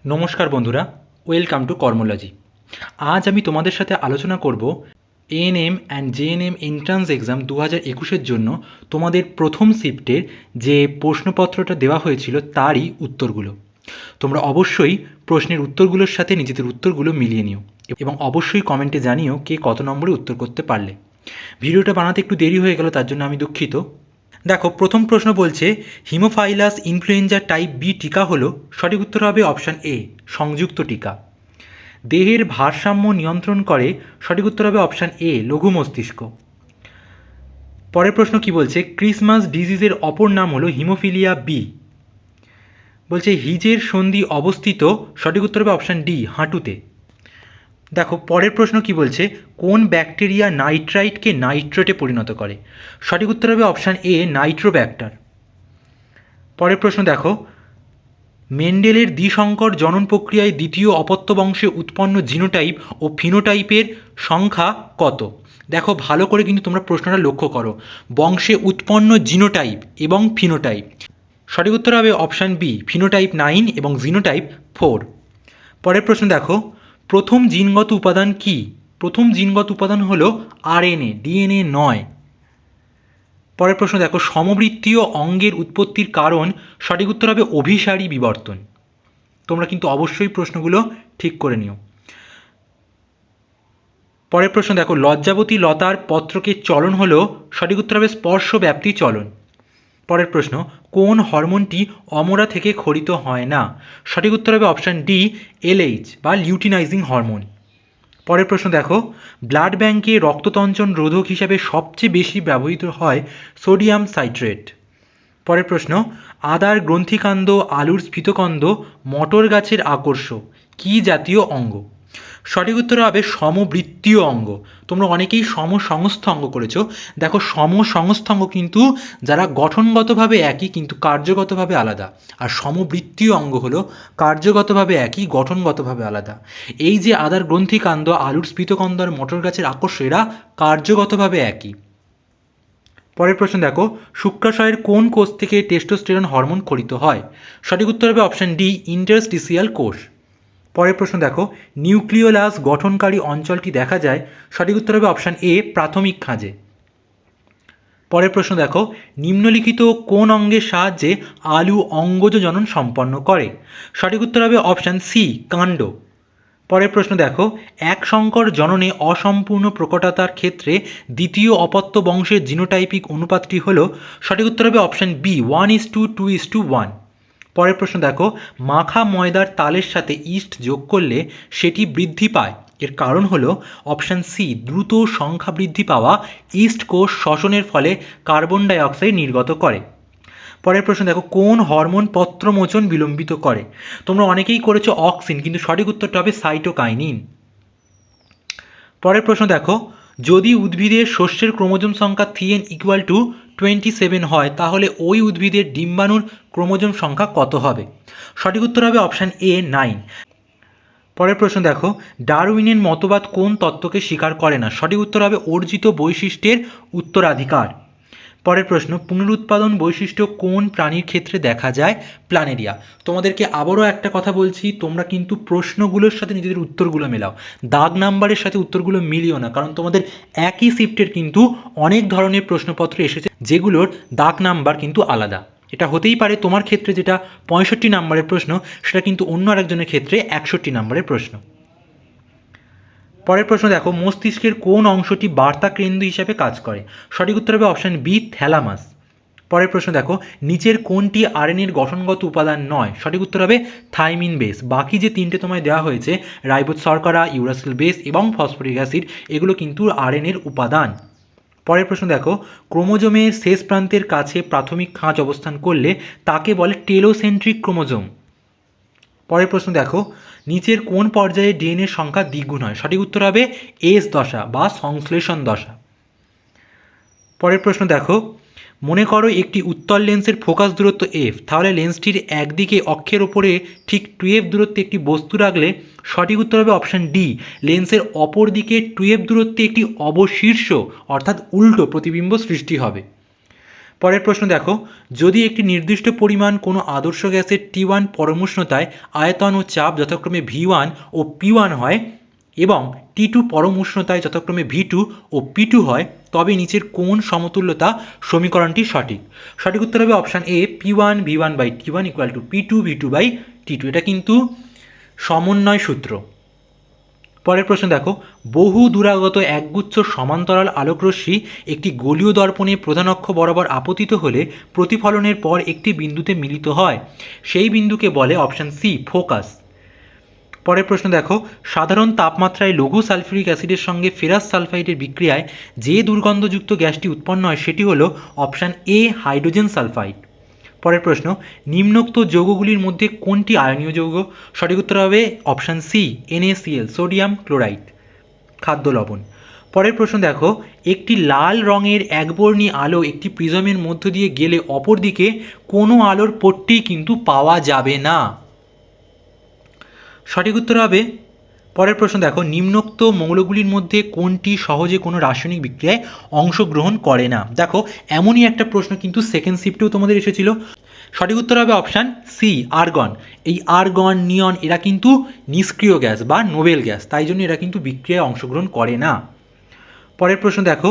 নমস্কার বন্ধুরা, welcome to কর্মোলজি। আজ আমি তোমাদের সাথে আলোচনা করব ANM and GNM entrance exam 2021-এর জন্য তোমাদের প্রথম শিফটের যে প্রশ্নপত্রটা দেওয়া হয়েছিল তারই উত্তরগুলো। তোমরা অবশ্যই প্রশ্নের উত্তরগুলোর সাথে নিজেদের উত্তরগুলো মিলিয়ে নিও এবং অবশ্যই কমেন্টে জানিও কে কত নম্বরে উত্তর করতে পারলে। ভিডিওটা বানাতে একটু দেরি হয়ে গেল, তার জন্য আমি দুঃখিত। দেখো, প্রথম প্রশ্ন বলছে হিমোফাইলাস ইনফ্লুয়েঞ্জা টাইপ বি টিকা হলো, সঠিক উত্তর হবে অপশান এ সংযুক্ত টিকা। দেহের ভারসাম্য নিয়ন্ত্রণ করে, সঠিক উত্তর হবে অপশান এ লঘু মস্তিষ্ক। পরের প্রশ্ন কি বলছে, ক্রিসমাস ডিজিজের অপর নাম হলো হিমোফিলিয়া বি। বলছে হিজের সন্ধি অবস্থিত, সঠিক উত্তর হবে অপশান ডি হাঁটুতে। দেখো পরের প্রশ্ন কি বলছে, কোন ব্যাকটেরিয়া নাইট্রাইটকে নাইট্রেটে পরিণত করে, সঠিক উত্তর হবে অপশান এ নাইট্রোব্যাক্টার। পরের প্রশ্ন দেখো, মেন্ডেলের দ্বিসংকর জনন প্রক্রিয়ায় দ্বিতীয় অপত্য বংশে উৎপন্ন জিনোটাইপ ও ফিনোটাইপের সংখ্যা কত। দেখো ভালো করে কিন্তু তোমরা প্রশ্নটা লক্ষ্য করো, বংশে উৎপন্ন জিনোটাইপ এবং ফিনোটাইপ। সঠিক উত্তর হবে অপশান বি ফিনোটাইপ 9 এবং জিনোটাইপ 4। পরের প্রশ্ন দেখো, প্রথম জিনগত উপাদান কি। প্রথম জিনগত উপাদান হলো আরএনএ, ডিএনএ নয়। পরের প্রশ্ন দেখো, সমবৃত্তীয় অঙ্গের উৎপত্তির কারণ, সঠিক উত্তর হবে অভিসারী বিবর্তন। তোমরা কিন্তু অবশ্যই প্রশ্নগুলো ঠিক করে নিও। পরের প্রশ্ন দেখো, লজ্জাবতী লতার পত্রকে চলন হলো, সঠিক উত্তর হবে স্পর্শ ব্যাপ্তি চলন। পরের প্রশ্ন, কোন হরমোনটি অমরা থেকে ক্ষরিত হয় না, সঠিক উত্তর হবে অপশান ডি এলএইচ বা লিউটিনাইজিং হরমোন। পরের প্রশ্ন দেখো, ব্লাড ব্যাঙ্কে রক্ততঞ্চন রোধক হিসাবে সবচেয়ে বেশি ব্যবহৃত হয় সোডিয়াম সাইট্রেট। পরের প্রশ্ন, আদার গ্রন্থিকাণ্ড, আলুর স্ফীতকন্দ, মটর গাছের আকর্ষ কি জাতীয় অঙ্গ, সঠিক উত্তর হবে সমবৃত্তীয় অঙ্গ। তোমরা অনেকেই সমসংস্থ অঙ্গ করেছো। দেখো সমসংস্থ অঙ্গ কিন্তু যারা গঠনগতভাবে একই কিন্তু কার্যগতভাবে আলাদা, আর সমবৃত্তীয় অঙ্গ হলো কার্যগতভাবে একই গঠনগতভাবে আলাদা। এই যে আদার গ্রন্থিকাণ্ড, আলুর স্ফীতকন্দ আর মটর গাছের আকর্ষ, এরা কার্যগতভাবে একই। পরের প্রশ্ন দেখো, শুক্রাশয়ের কোন কোষ থেকে টেস্টোস্টেরন হরমোন ক্ষরিত হয়, সঠিক উত্তর হবে অপশান ডি ইন্টারস্টিসিয়াল কোষ। পরের প্রশ্ন দেখো, নিউক্লিওলাস গঠনকারী অঞ্চলটি দেখা যায়, সঠিক উত্তর হবে অপশান এ প্রাথমিক খাঁজে। পরের প্রশ্ন দেখো, নিম্নলিখিত কোন অঙ্গের সাহায্যে আলু অঙ্গজ জনন সম্পন্ন করে, সঠিক উত্তর হবে অপশান সি কাণ্ড। পরের প্রশ্ন দেখো, এক সংকর জননে অসম্পূর্ণ প্রকটতার ক্ষেত্রে দ্বিতীয় অপত্য বংশের জিনোটাইপিক অনুপাতটি হল, সঠিক উত্তর হবে অপশান বি 1:2:1। পরের প্রশ্ন দেখো, মাখা ময়দার তালের সাথে ইস্ট যোগ করলে সেটি বৃদ্ধি পায়, এর কারণ হলো অপশান সি দ্রুত সংখ্যা বৃদ্ধি পাওয়া ইস্ট কোষ শ্বসনের ফলে কার্বন ডাই অক্সাইড নির্গত করে। পরের প্রশ্ন দেখো, কোন হরমোন পত্রমোচন বিলম্বিত করে। তোমরা অনেকেই করেছো অক্সিন, কিন্তু সঠিক উত্তরটা হবে সাইটোকাইনিন। পরের প্রশ্ন দেখো, যদি উদ্ভিদের শস্যের ক্রোমোজোম সংখ্যা 3n = 27 হয়, তাহলে ওই উদ্ভিদের ডিম্বাণুর ক্রোমোজোম সংখ্যা কত হবে, সঠিক উত্তর হবে অপশান এ 9। পরের প্রশ্ন দেখো, ডারউইনের মতবাদ কোন তত্ত্বকে স্বীকার করে না, সঠিক উত্তর হবে অর্জিত বৈশিষ্ট্যের উত্তরাধিকার। পরের প্রশ্ন, পুনরুৎপাদন বৈশিষ্ট্য কোন প্রাণীর ক্ষেত্রে দেখা যায়, প্ল্যানেরিয়া। তোমাদেরকে আবারও একটা কথা বলছি, তোমরা কিন্তু প্রশ্নগুলোর সাথে নিজেদের উত্তরগুলো মেলাও, দাগ নাম্বারের সাথে উত্তরগুলো মিলিও না, কারণ তোমাদের একই শিফটের কিন্তু অনেক ধরনের প্রশ্নপত্র এসেছে যেগুলোর দাগ নাম্বার কিন্তু আলাদা। এটা হতেই পারে তোমার ক্ষেত্রে যেটা 65 নাম্বারের প্রশ্ন, সেটা কিন্তু অন্য আরেকজনের ক্ষেত্রে 61 নাম্বারের প্রশ্ন। পরের প্রশ্ন দেখো, মস্তিষ্কের কোন অংশটি বার্তা কেন্দ্র হিসাবে কাজ করে, সঠিক উত্তর হবে অপশান বি থ্যালামাস। পরের প্রশ্ন দেখো, নিচের কোনটি আরএনএর গঠনগত উপাদান নয়, সঠিক উত্তর হবে থাইমিন বেস। বাকি যে তিনটে তোমায় দেওয়া হয়েছে, রাইবোজ শর্করা, ইউরাসিল বেস এবং ফসফরিক অ্যাসিড, এগুলো কিন্তু আরএনএর উপাদান। পরের প্রশ্ন দেখো, ক্রোমোজোমের শেষ প্রান্তের কাছে প্রাথমিক খাঁজ অবস্থান করলে তাকে বলে টেলোসেন্ট্রিক ক্রোমোজোম। পরের প্রশ্ন দেখো, নিচের কোন পর্যায়ে ডিএনএর সংখ্যা দ্বিগুণ হয়, সঠিক উত্তর হবে এস দশা বা সংশ্লেষণ দশা। পরের প্রশ্ন দেখো, মনে করো একটি উত্তল লেন্সের ফোকাস দূরত্ব এফ, তাহলে লেন্সটির একদিকে অক্ষের ওপরে ঠিক 2f দূরত্বে একটি বস্তু রাখলে সঠিক উত্তর হবে অপশান ডি লেন্সের অপর দিকে 2f দূরত্বে একটি অবশীর্ষ অর্থাৎ উল্টো প্রতিবিম্ব সৃষ্টি হবে। পরের প্রশ্ন দেখো, যদি একটি নির্দিষ্ট পরিমাণ কোনো আদর্শ গ্যাসের T1 পরম উষ্ণতায় আয়তন ও চাপ যথাক্রমে V1 ও P1 হয় এবং T2 পরম উষ্ণতায় যথাক্রমে V2 ও P2 হয়, তবে নিচের কোন সমতুল্যতা সমীকরণটি সঠিক? সঠিক উত্তর হবে option A, P1 V1 by T1 equal to P2 V2 by T2। এটা কিন্তু সমন্বয় সূত্র। পরের প্রশ্ন দেখো, বহু দূরাগত একগুচ্ছ সমান্তরাল আলোকরশ্মি একটি গোলীয় দর্পণে প্রধান অক্ষ বরাবর আপতিত হলে প্রতিফলনের পর একটি বিন্দুতে মিলিত হয়, সেই বিন্দুকে বলে অপশান সি ফোকাস। পরের প্রশ্ন দেখো, সাধারণ তাপমাত্রায় লঘু সালফিউরিক অ্যাসিডের সঙ্গে ফেরাস সালফাইডের বিক্রিয়ায় যে দুর্গন্ধযুক্ত গ্যাসটি উৎপন্ন হয় সেটি হলো অপশান এ হাইড্রোজেন সালফাইড। পরের প্রশ্ন, নিম্নোক্ত যৌগগুলির মধ্যে কোনটি আয়নীয় যৌগ? সঠিক উত্তর হবে option C NaCl, sodium chloride, খাদ্য লবণ। পরের প্রশ্ন দেখো, একটি লাল রঙের একবর্ণী আলো একটি প্রিজমের মধ্য দিয়ে গেলে অপর দিকে কোনো আলোর পট্টি কিন্তু পাওয়া যাবে না। সঠিক উত্তর হবে, পরের প্রশ্ন দেখো, নিম্নোক্ত মৌলগুলির মধ্যে কোনটি সহজে কোনো রাসায়নিক বিক্রিয়ায় অংশগ্রহণ করে না? দেখো, এমনই একটা প্রশ্ন কিন্তু সেকেন্ড শিফটেও তোমাদের এসেছিল। সঠিক উত্তর হবে অপশান সি আর্গন। এই আর্গন, নিয়ন এরা কিন্তু নিষ্ক্রিয় গ্যাস বা নোবেল গ্যাস, তাই জন্য এরা কিন্তু বিক্রিয়ায় অংশগ্রহণ করে না। পরের প্রশ্ন দেখো,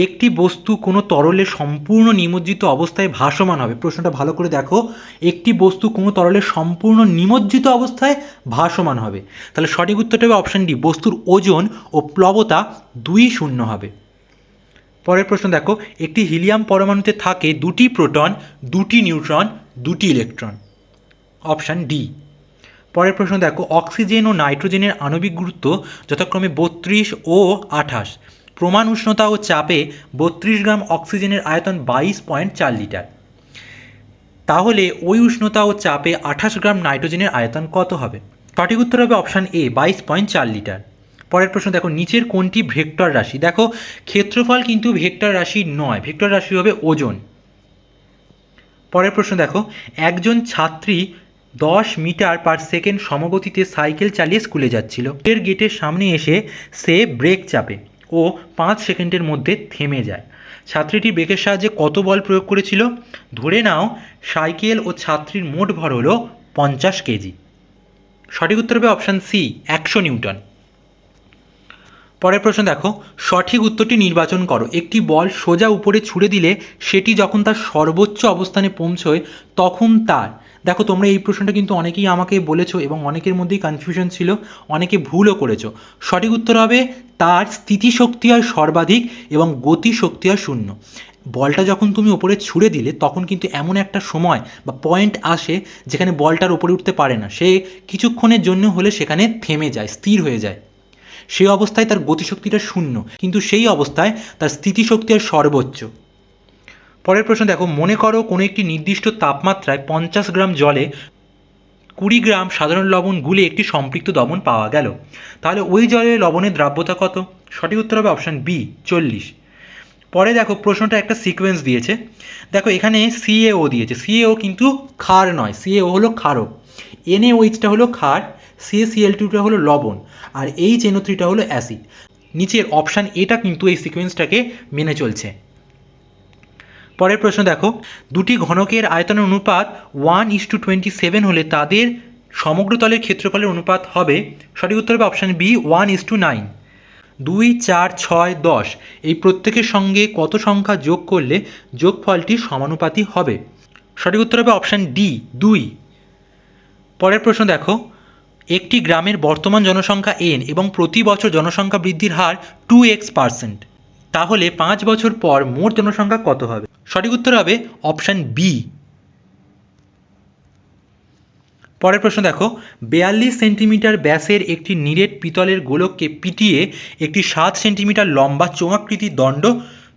একটি বস্তু কোনো তরলে সম্পূর্ণ নিমজ্জিত অবস্থায় ভাসমান হবে। প্রশ্নটা ভালো করে দেখো, একটি বস্তু কোনো তরলে সম্পূর্ণ নিমজ্জিত অবস্থায় ভাসমান হবে। তাহলে সঠিক উত্তরটা হবে অপশান ডি, বস্তুর ওজন ও প্লবতা 2 হবে। পরের প্রশ্ন দেখো, একটি হিলিয়াম পরমাণুতে থাকে 2টি প্রোটন, 2টি নিউট্রন, 2টি ইলেকট্রন, অপশান ডি। পরের প্রশ্ন দেখো, অক্সিজেন ও নাইট্রোজেনের আণবিক গুরুত্ব যথাক্রমে 32 ও 28। প্রমাণ উষ্ণতা ও চাপে 32 গ্রাম অক্সিজেনের আয়তন 22.4 লিটার। তাহলে ওই উষ্ণতা ও চাপে 28 গ্রাম নাইট্রোজেনের আয়তন কত হবে? সঠিক উত্তর হবে অপশান এ 22.4 লিটার। পরের প্রশ্ন দেখো, নিচের কোনটি ভেক্টর রাশি? দেখো, ক্ষেত্রফল কিন্তু ভেক্টর রাশি নয়, ভেক্টর রাশি হবে ওজন। পরের প্রশ্ন দেখো, একজন ছাত্রী 10 মিটার পার সেকেন্ড সমগতিতে সাইকেল চালিয়ে স্কুলে যাচ্ছিল। এর গেটের সামনে এসে সে ব্রেক চাপে ও 5 সেকেন্ডের মধ্যে থেমে যায়। ছাত্রীটি ব্রেকের সাহায্যে কত বল প্রয়োগ করেছিল? ধরে নাও সাইকেল ও ছাত্রীর মোট ভর হলো 50 কেজি। সঠিক উত্তর হবে অপশান সি 100 নিউটন। পরের প্রশ্ন দেখো, সঠিক উত্তরটি নির্বাচন করো। একটি বল সোজা উপরে ছুড়ে দিলে সেটি যখন তার সর্বোচ্চ অবস্থানে পৌঁছয় তখন তার, দেখো তোমরা এই প্রশ্নটা কিন্তু অনেকেই আমাকে বলেছো এবং অনেকের মধ্যেই কনফিউশন ছিল, অনেকে ভুলও করেছো। সঠিক উত্তর হবে তার স্থিতিশক্তি হয় সর্বাধিক এবং গতিশক্তি হয় 0। বলটা যখন তুমি উপরে ছুড়ে দিলে তখন কিন্তু এমন একটা সময় বা পয়েন্ট আসে যেখানে বলটার উপরে উঠতে পারে না, সে কিছুক্ষণের জন্য হলে সেখানে থেমে যায়, স্থির হয়ে যায়। সেই অবস্থায় তার গতিশক্তিটা 0, কিন্তু সেই অবস্থায় তার স্থিতিশক্তি হয় সর্বোচ্চ। পরের প্রশ্ন দেখো, মনে করো কোনো একটি নির্দিষ্ট তাপমাত্রায় 50 গ্রাম জলে 20 গ্রাম সাধারণ লবণ গুলে একটি সম্পৃক্ত দ্রবণ পাওয়া গেল, তাহলে ওই জলে লবণের দ্রাব্যতা কত? সঠিক উত্তর হবে অপশান বি 40। পরে দেখো, প্রশ্নটা একটা সিকোয়েন্স দিয়েছে। দেখো এখানে CaO দিয়েছে, CaO কিন্তু ক্ষার নয়, CaO হলো ক্ষারক, NaOHটা হলো ক্ষার, CaCl2টা হলো লবণ, আর HNO3টা হলো অ্যাসিড। নিচের অপশান এটা কিন্তু এই সিকোয়েন্সটাকে মেনে চলছে। পরের প্রশ্ন দেখো, দুটি ঘনকের আয়তনের অনুপাত 1:27 হলে তাদের সমগ্র তলের ক্ষেত্রফলের অনুপাত হবে? সঠিক উত্তর হবে অপশান বি 1:9। 2, 4, 6, 10 এই প্রত্যেকের সঙ্গে কত সংখ্যা যোগ করলে যোগফলটি সমানুপাতি হবে? সঠিক উত্তর হবে অপশান ডি 2। পরের প্রশ্ন দেখো, একটি গ্রামের বর্তমান জনসংখ্যা n এবং প্রতি বছর জনসংখ্যা বৃদ্ধির হার 2x%, তাহলে 5 বছর পর মোট জনসংখ্যা কত হবে? সঠিক উত্তর হবে অপশান বি। পরের প্রশ্ন দেখো, 42 সেন্টিমিটার ব্যাসের একটি নিরেট পিতলের গোলককে পিটিয়ে একটি 7 সেন্টিমিটার লম্বা চোঙাকৃতি দণ্ড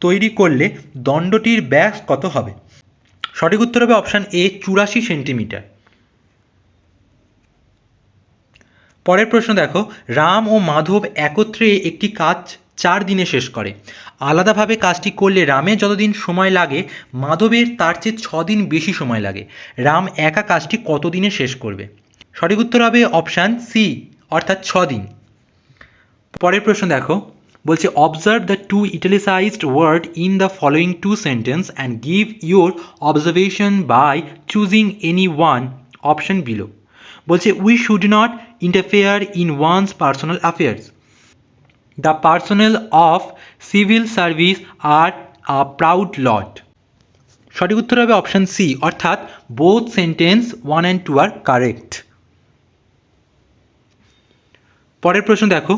তৈরি করলে দণ্ডটির ব্যাস কত হবে? সঠিক উত্তর হবে অপশান এ 84 সেন্টিমিটার। পরের প্রশ্ন দেখো, রাম ও মাধব একত্রে একটি কাজ 4 দিনে শেষ করে। আলাদাভাবে কাজটি করলে রামের যতদিন সময় লাগে মাধবের তার চেয়ে 6 দিন বেশি সময় লাগে। রাম একা কাজটি কত দিনে শেষ করবে? সঠিক উত্তর হবে অপশান সি অর্থাৎ 6 দিন। পরের প্রশ্ন দেখো, বলছে observe the two italicised word in the following two sentence and give your observation by choosing any one option below. বলছে we should not interfere in one's personal affairs. The personnel of civil service are a proud lot. সঠিক উত্তর হবে option C, অর্থাৎ both sentence 1 and 2 are correct. পরের প্রশ্ন দেখো,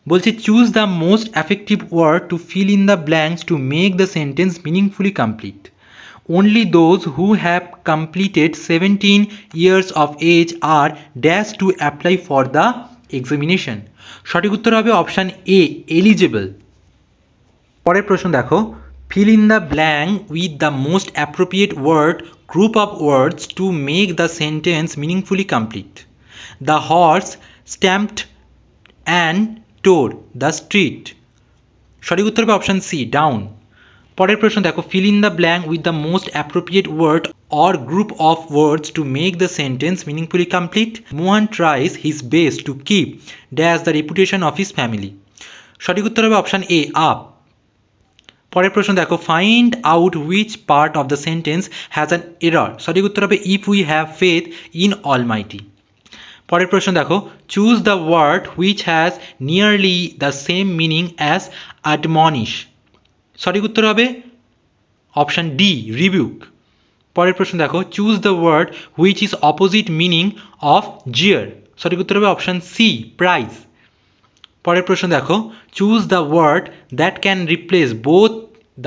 বলছে choose the most effective word to fill in the blanks to make the sentence meaningfully complete. Only those who have completed 17 years of age are dash to apply for the examination. সঠিক উত্তর হবে option A, eligible. পরের প্রশ্ন দেখো, fill in the blank with the most appropriate word group of words to make the sentence meaningfully complete. The horse stamped and tore the street. সঠিক উত্তর হবে option C, down. পরের প্রশ্ন দেখো, fill in the blank with the most appropriate word or group of words to make the sentence meaningfully complete. Mohan tries his best to keep dash the reputation of his family. সঠিক উত্তর হবে option A, up. পরের প্রশ্ন দেখো, find out which part of the sentence has an error. সঠিক উত্তর হবে if we have faith in almighty. পরের প্রশ্ন দেখো, choose the word which has nearly the same meaning as admonish. সঠিক উত্তর হবে অপশন ডি, রিবিউক। পরের প্রশ্ন দেখো, choose the word which is opposite meaning of jeer. সঠিক উত্তর হবে অপশন সি, প্রাইজ। পরের প্রশ্ন দেখো, choose the word that can replace both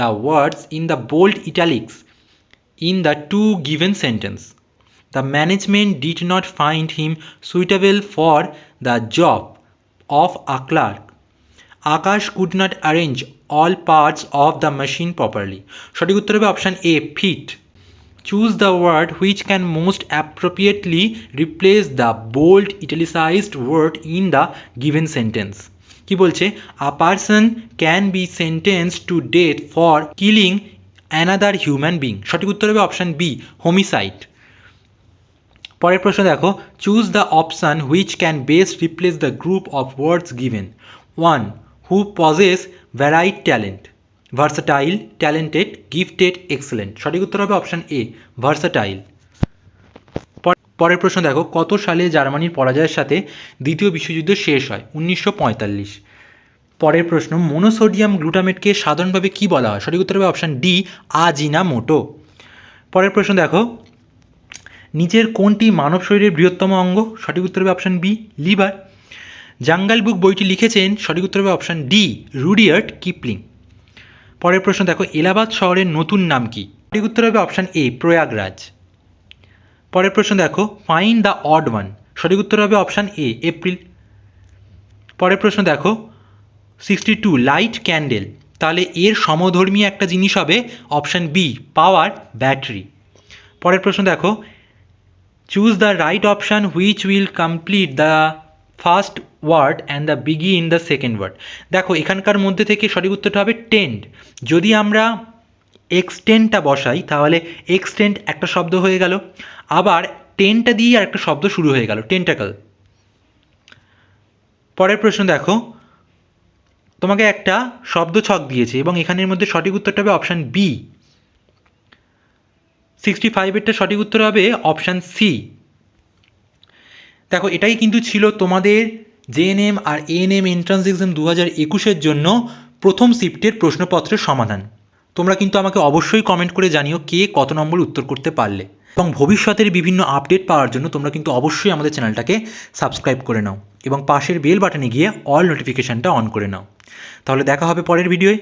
the words in the bold italics in the two given sentence. The management did not find him suitable for the job of a clerk. Akash could not arrange all parts of the machine properly. সঠিক উত্তর হবে option A, fit. Choose the word which can most appropriately replace the bold italicized word in the given sentence. কি বলছে, a person can be sentenced to death for killing another human being. সঠিক উত্তর হবে option B, homicide. পরের প্রশ্ন দেখো, choose the option which can best replace the group of words given. 1. Who possess varied talent, versatile, talented, gifted, excellent. সঠিক উত্তর হবে option A, versatile. পরের প্রশ্ন দেখো, কত সালে জার্মানির পরাজয়ের সাথে দ্বিতীয় বিশ্বযুদ্ধ শেষ হয়? 1945। পরের প্রশ্ন, মোনোসোডিয়াম গ্লুটামেটকে সাধারণভাবে কি বলা হয়? সঠিক উত্তর হবে অপশন ডি, আজিনামোটো। পরের প্রশ্ন দেখো, নিচের কোনটি মানব শরীরের বৃহত্তম অঙ্গ? সঠিক উত্তর হবে অপশন বি, লিভার। জাঙ্গল বুক বইটি লিখেছেন? সঠিক উত্তর হবে অপশন ডি, রুডিয়ার্ড কিপলিং। পরের প্রশ্ন দেখো, এলাহাবাদ শহরের নতুন নাম কি? সঠিক উত্তর হবে অপশন এ, প্রয়াগরাজ। পরের প্রশ্ন দেখো, ফাইন্ড দ্য অড ওয়ান। সঠিক উত্তর হবে অপশন এ, এপ্রিল। পরের প্রশ্ন দেখো, 62 লাইট ক্যান্ডেল, তাহলে এর সমধর্মী একটা জিনিস হবে অপশন বি, পাওয়ার ব্যাটারি। পরের প্রশ্ন দেখো, choose the right option which will complete the first word and the begin the second word. দেখো এখানকার মধ্যে থেকে সঠিক উত্তরটা হবে টেন্ড। যদি আমরা এক্সটেন্ডটা বসাই তাহলে এক্সটেন্ড একটা শব্দ হয়ে গেল, আবার টেনটা দিয়ে আর একটা শব্দ শুরু হয়ে গেল, টেন্টাকল। পরের প্রশ্ন দেখো, তোমাকে একটা শব্দ ছক দিয়েছে এবং এখানের মধ্যে সঠিক উত্তরটা হবে অপশান বি। 65-এরটা সঠিক উত্তর হবে অপশান সি। দেখো এটাই কিন্তু ছিল তোমাদের জেএনএম আর এএনএম এন্ট্রান্স এক্সাম 2021-এর জন্য প্রথম শিফটের প্রশ্নপত্রের সমাধান। তোমরা কিন্তু আমাকে অবশ্যই কমেন্ট করে জানিও কে কত নম্বর উত্তর করতে পারলে, এবং ভবিষ্যতের বিভিন্ন আপডেট পাওয়ার জন্য তোমরা কিন্তু অবশ্যই আমাদের চ্যানেলটাকে সাবস্ক্রাইব করে নাও এবং পাশের বেল বাটনে গিয়ে অল নোটিফিকেশানটা অন করে নাও। তাহলে দেখা হবে পরের ভিডিওয়ে।